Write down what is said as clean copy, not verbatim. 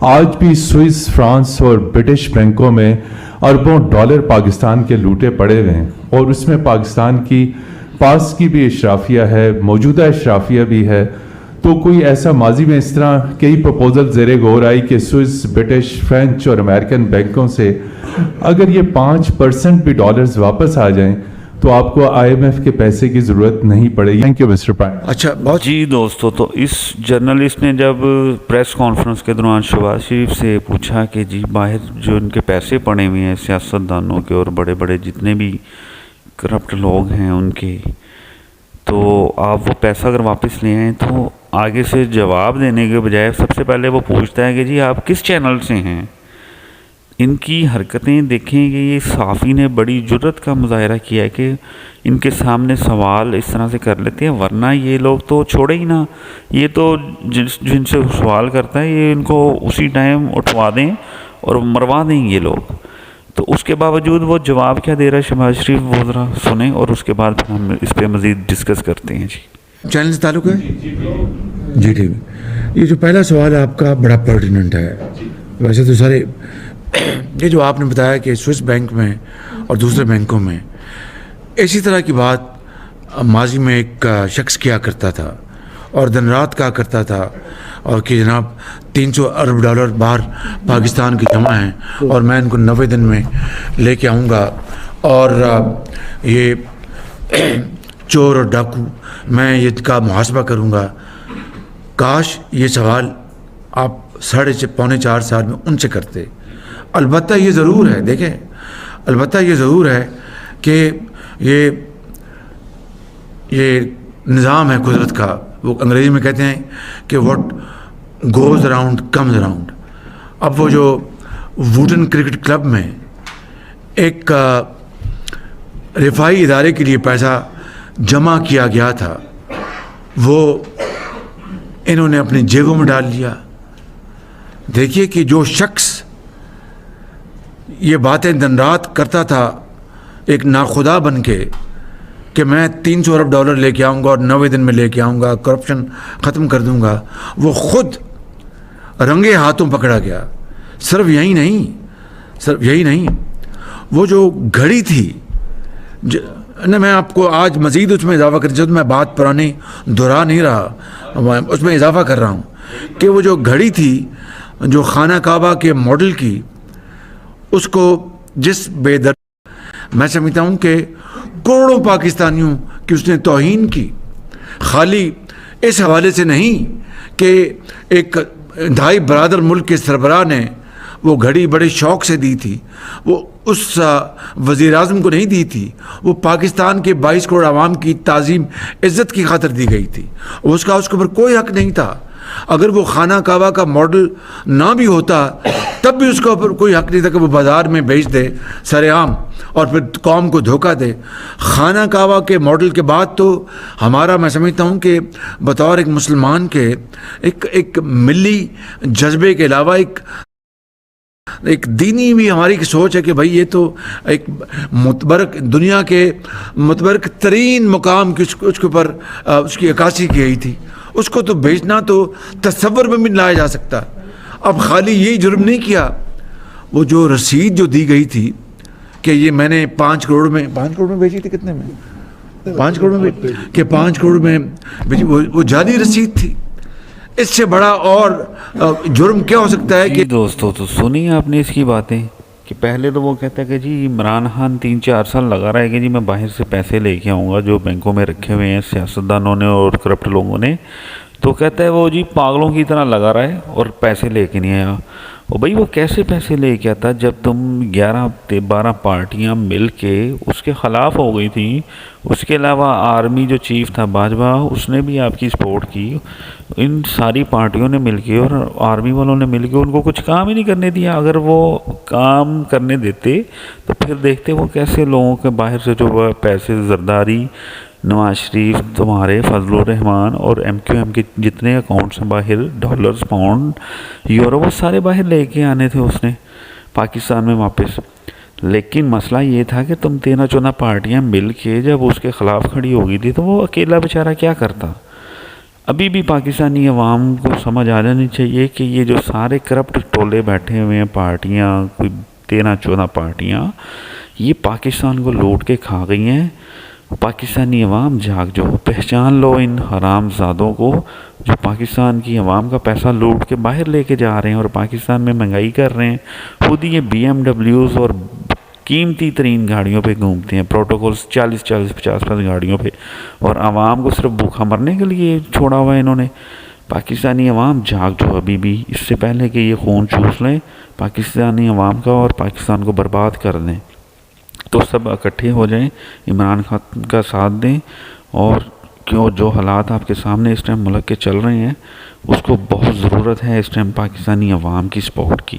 آج بھی Swiss, France اور برٹش بینکوں میں اربوں ڈالر پاکستان کے لوٹے پڑے ہوئے ہیں، اور اس میں پاکستان کی پاس کی بھی اشرافیہ ہے، موجودہ اشرافیہ بھی ہے۔ تو کوئی ایسا ماضی میں اس طرح کئی پروپوزل زیر غور آئی کہ سوئس، برٹش، فرینچ اور امریکن بینکوں سے اگر یہ 5% بھی ڈالرز واپس آ جائیں تو آپ کو IMF کے پیسے کی ضرورت نہیں پڑے گی۔ Thank you mister prime. اچھا بہت جی دوستو، تو اس جرنلسٹ نے جب پریس کانفرنس کے دوران شہباز شریف سے پوچھا کہ جی باہر جو ان کے پیسے پڑے ہوئے ہیں سیاستدانوں کے اور بڑے بڑے جتنے بھی کرپٹ لوگ ہیں ان کے، تو آپ وہ پیسہ اگر واپس لے آئیں تو آگے سے جواب دینے کے بجائے سب سے پہلے وہ پوچھتا ہے کہ جی آپ کس چینل سے ہیں۔ ان کی حرکتیں دیکھیں کہ یہ صحافی نے بڑی جرت کا مظاہرہ کیا ہے کہ ان کے سامنے سوال اس طرح سے کر لیتے ہیں، ورنہ یہ لوگ تو چھوڑے ہی نہ، یہ تو جن سے سوال کرتا ہے یہ ان کو اسی ٹائم اٹھوا دیں اور مروا دیں یہ لوگ۔ تو اس کے باوجود وہ جواب کیا دے رہا ہے شہباز شریف، وہ ذرا سنیں اور اس کے بعد پھر ہم اس پہ مزید ڈسکس کرتے ہیں۔ جی چینل سے تعلق ہے؟ جی ٹھیک ہے۔ یہ جو پہلا سوال ہے آپ کا بڑا پرٹیننٹ ہے۔ ویسے تو سارے یہ جو آپ نے بتایا کہ سوئس بینک میں اور دوسرے بینکوں میں اسی طرح کی بات ماضی میں ایک شخص کیا کرتا تھا اور دن رات کہا کرتا تھا، اور کہ جناب 300 ارب ڈالر باہر پاکستان کے جمع ہیں اور میں ان کو 90 دن میں لے کے آؤں گا، اور یہ چور اور ڈاکو میں یہ کا محاسبہ کروں گا۔ کاش یہ سوال آپ 3.5 سال میں ان سے کرتے۔ البتہ یہ ضرور ہے، دیکھیں البتہ یہ ضرور ہے کہ یہ نظام ہے قدرت کا، وہ انگریزی میں کہتے ہیں کہ what goes around comes around. اب وہ جو ووٹن کرکٹ کلب میں ایک رفاہی ادارے کے لیے پیسہ جمع کیا گیا تھا، وہ انہوں نے اپنی جیبوں میں ڈال لیا۔ دیکھیے کہ جو شخص یہ باتیں دن رات کرتا تھا ایک ناخدا بن کے کہ میں 300 ارب ڈالر لے کے آؤں گا اور 90 دن میں لے کے آؤں گا، کرپشن ختم کر دوں گا، وہ خود رنگے ہاتھوں پکڑا گیا۔ صرف یہی نہیں، وہ جو گھڑی تھی میں آپ کو آج مزید اس میں اضافہ کر، جب میں بات پرانی دہرا نہیں رہا، اس میں اضافہ کر رہا ہوں کہ وہ جو گھڑی تھی جو خانہ کعبہ کے ماڈل کی، اس کو جس بے درد میں سمجھتا ہوں کہ کروڑوں پاکستانیوں کی اس نے توہین کی، خالی اس حوالے سے نہیں کہ ایک انتہائی برادر ملک کے سربراہ نے وہ گھڑی بڑے شوق سے دی تھی، وہ اس وزیر اعظم کو نہیں دی تھی، وہ پاکستان کے 22 کروڑ عوام کی تعظیم عزت کی خاطر دی گئی تھی، اس کے اوپر کوئی حق نہیں تھا۔ اگر وہ خانہ کعبہ کا ماڈل نہ بھی ہوتا تب بھی اس کے اوپر کوئی حق نہیں تھا کہ وہ بازار میں بیچ دے سر عام اور پھر قوم کو دھوکہ دے۔ خانہ کعبہ کے ماڈل کے بعد تو ہمارا، میں سمجھتا ہوں کہ بطور ایک مسلمان کے ایک ملی جذبے کے علاوہ ایک دینی بھی ہماری سوچ ہے کہ بھائی یہ تو ایک متبرک دنیا کے متبرک ترین مقام کی اس کے اوپر اس کی عکاسی کی گئی تھی، اس کو تو بیچنا تو تصور میں بھی نہیں لایا جا سکتا۔ اب خالی یہی جرم نہیں کیا، وہ جو رسید جو دی گئی تھی کہ یہ میں نے 5 کروڑ میں بیچی تھی، کتنے میں 5 کروڑ میں کہ 5 کروڑ میں بیچی، وہ جعلی رسید تھی۔ اس سے بڑا اور جرم کیا ہو سکتا ہے؟ کہ دوستو تو سنی آپ نے اس کی باتیں کہ پہلے تو وہ کہتا ہے کہ جی عمران خان 3-4 سال لگا رہا ہے کہ جی میں باہر سے پیسے لے کے آؤں گا جو بینکوں میں رکھے ہوئے ہیں سیاستدانوں نے اور کرپٹ لوگوں نے، تو کہتا ہے وہ جی پاگلوں کی طرح لگا رہا ہے اور پیسے لے کے نہیں آیا۔ اور بھائی وہ کیسے پیسے لے کے آتا جب تم 11-12 پارٹیاں مل کے اس کے خلاف ہو گئی تھیں؟ اس کے علاوہ آرمی جو چیف تھا باجوہ، اس نے بھی آپ کی سپورٹ کی، ان ساری پارٹیوں نے مل کے اور آرمی والوں نے مل کے ان کو کچھ کام ہی نہیں کرنے دیا۔ اگر وہ کام کرنے دیتے تو پھر دیکھتے وہ کیسے لوگوں کے باہر سے جو پیسے زرداری، نواز شریف، تمہارے فضل الرحمان اور MQM کے جتنے اکاؤنٹس ہیں باہر، ڈالرز، پاؤنڈ، یورو، وہ سارے باہر لے کے آنے تھے اس نے پاکستان میں واپس۔ لیکن مسئلہ یہ تھا کہ تم 13-14 پارٹیاں مل کے جب اس کے خلاف کھڑی ہو گئی تھی تو وہ اکیلا بیچارہ کیا کرتا؟ ابھی بھی پاکستانی عوام کو سمجھ آ جانی چاہیے کہ یہ جو سارے کرپٹ ٹولے بیٹھے ہوئے ہیں، پارٹیاں، کوئی 13-14 پارٹیاں، یہ پاکستان کو لوٹ کے کھا گئی ہیں۔ پاکستانی عوام جاگ جاؤ، پہچان لو ان حرام زادوں کو جو پاکستان کی عوام کا پیسہ لوٹ کے باہر لے کے جا رہے ہیں اور پاکستان میں مہنگائی کر رہے ہیں۔ خود یہ BMW اور قیمتی ترین گاڑیوں پہ گھومتے ہیں، پروٹوکولز 40-50 گاڑیوں پہ، اور عوام کو صرف بھوکا مرنے کے لیے چھوڑا ہوا ہے انہوں نے۔ پاکستانی عوام جاگ جو ابھی بھی، اس سے پہلے کہ یہ خون چوس لیں پاکستانی عوام کا اور پاکستان کو برباد کر دیں۔ تو سب اکٹھے ہو جائیں، عمران خان کا ساتھ دیں، اور جو حالات آپ کے سامنے اس ٹائم ملک کے چل رہے ہیں اس کو بہت ضرورت ہے اس ٹائم پاکستانی عوام کی سپورٹ کی۔